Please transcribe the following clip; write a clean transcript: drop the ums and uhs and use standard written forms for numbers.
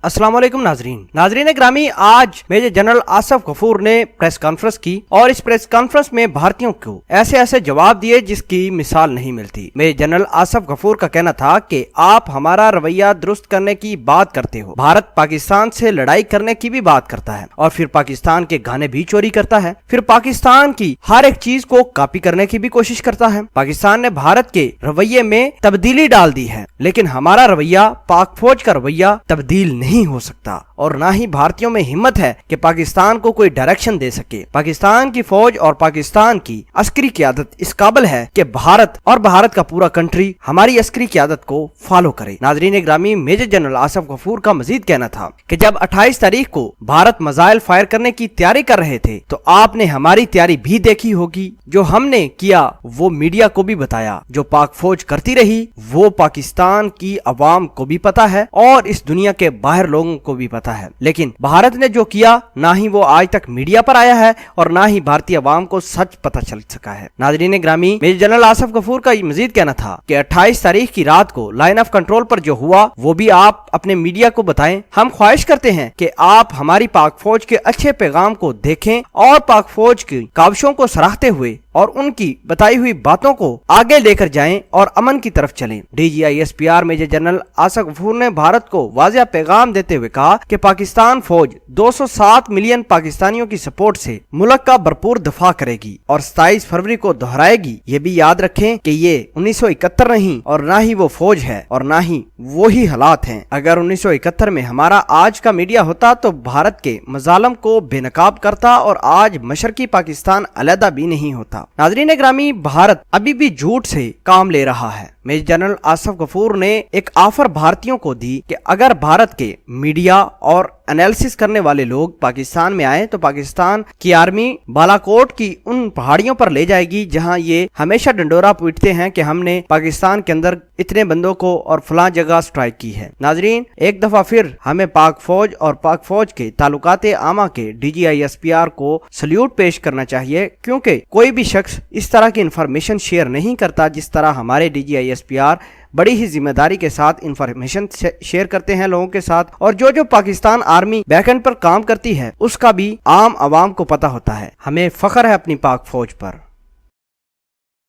अस्सलाम वालेकुम नाजरीन ग्रामी, आज मेजर जनरल आसिफ गफूर ने प्रेस कॉन्फ्रेंस की और इस प्रेस कॉन्फ्रेंस में भारतीयों को ऐसे ऐसे जवाब दिए जिसकी मिसाल नहीं मिलती। मेजर जनरल आसिफ गफूर का कहना था कि आप हमारा रवैया दुरुस्त करने की बात करते हो, भारत पाकिस्तान से लड़ाई करने की भी बात करता है और फिर पाकिस्तान के गाने भी चोरी करता है, फिर पाकिस्तान की हर एक चीज को कॉपी करने की भी कोशिश करता है। पाकिस्तान ने भारत के रवैये में तब्दीली डाल दी है, लेकिन हमारा रवैया, पाक फौज का रवैया तब्दील नहीं हो सकता और ना ही भारतीयों में हिम्मत है कि पाकिस्तान को कोई डायरेक्शन दे सके। पाकिस्तान की फौज और पाकिस्तान की अस्करी क़यादत इस काबिल है कि भारत और भारत का पूरा कंट्री हमारी अस्करी क़यादत को फॉलो करे। नाजरीन ग्रामी, मेजर जनरल आसिफ गफूर का मजीद कहना था कि जब 28 तारीख को भारत मिसाइल फायर करने की तैयारी कर रहे थे तो आपने हमारी तैयारी भी देखी होगी। जो हमने किया वो मीडिया को भी बताया, जो पाक फौज करती रही वो पाकिस्तान की अवाम को भी पता है और इस दुनिया के बाहर लोगों को भी पता है। लेकिन भारत ने जो किया ना ही वो आज तक मीडिया पर आया है और ना ही भारतीय अवाम को सच पता चल सका है। नाजरीन ग्रामी, मेजर जनरल आसिफ गफूर का मजीद कहना था कि 28 तारीख की रात को लाइन ऑफ कंट्रोल पर जो हुआ वो भी आप अपने मीडिया को बताएं। हम ख्वाहिश करते हैं कि आप हमारी पाक फौज के अच्छे पैगाम को देखें और पाक फौज की काविशों को सराहते हुए और उनकी बताई हुई बातों को आगे लेकर जाएं और अमन की तरफ चलें। DGISPR major general Asif Ghafoor ने भारत को वाज़ेह पैगाम देते हुए कहा कि पाकिस्तान फौज 207 मिलियन पाकिस्तानियों की सपोर्ट से मुल्क का भरपूर दफा करेगी और 27 फरवरी को दोहराएगी। ये भी याद रखें कि ये 1971 नहीं और ना ही वो फौज है और ना ही वो ही हालात हैं। अगर 1971 में हमारा आज का मीडिया होता तो भारत के मजालम को बेनकाब करता और आज मशरकी पाकिस्तान अलहदा भी नहीं होता। नाजरीन ग्रामी, भारत अभी भी झूठ से काम ले रहा है। मेजर जनरल आसिफ गफूर ने एक ऑफर भारतीयों को दी कि अगर भारत के मीडिया और एनालिसिस करने वाले लोग पाकिस्तान में आए तो पाकिस्तान की आर्मी बालाकोट की उन पहाड़ियों पर ले जाएगी जहां ये हमेशा डंडोरा पीटते हैं कि हमने पाकिस्तान के अंदर इतने बंदों को और फलां जगह स्ट्राइक की है। नाजरीन, एक दफा फिर हमें पाक फौज और पाक फौज के ताल्लुकात आमा के DGISPR को सल्यूट पेश करना चाहिए, क्योंकि कोई भी शख्स इस तरह की इंफॉर्मेशन शेयर नहीं करता जिस तरह हमारे DGISPR बड़ी ही जिम्मेदारी के साथ इंफॉर्मेशन शेयर करते हैं लोगों के साथ। और जो पाकिस्तान आर्मी बैकएंड पर काम करती है उसका भी आम आवाम को पता होता है। हमें फख्र है अपनी पाक फौज पर।